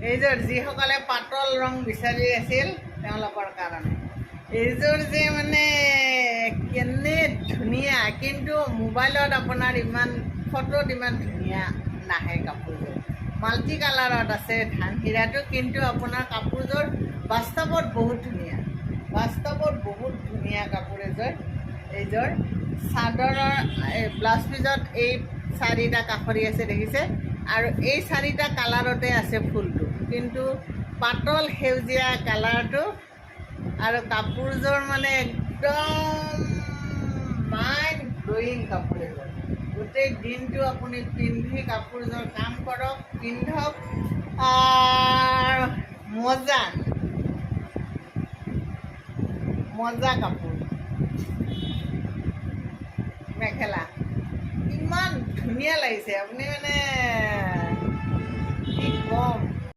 এইযোৰ যিসকলে পাতল ৰং বিচাৰি আছিল তেওঁলোকৰ কাৰণে এইযোৰ যে মানে কেনে ধুনীয়া, কিন্তু মোবাইলত আপোনাৰ ইমান ফটোত ইমান ধুনীয়া নাহে কাপোৰযোৰ। মাল্টি কালাৰত আছে ধান হীৰাটো, কিন্তু আপোনাৰ কাপোৰযোৰ বাস্তৱত বহুত ধুনীয়া, বাস্তৱত বহুত ধুনীয়া কাপোৰ এইযোৰ চাদৰৰ ব্লাউজ পিছত এই চাৰিটা কাষৰী আছে দেখিছে, আৰু এই চাৰিটা কালাৰতে আছে ফুলটো, কিন্তু পাতল সেউজীয়া কালাৰটো, আৰু কাপোৰযোৰ মানে একদম মাইণ্ড ব্লয়িং কাপোৰ এযোৰ। গোটেই দিনটো আপুনি পিন্ধি কাপোৰযোৰ কাম কৰক, পিন্ধক, মজা মজা কাপোৰ। মেখেলা ইমান ধুনীয়া লাগিছে, আপুনি মানে কি ক'ম,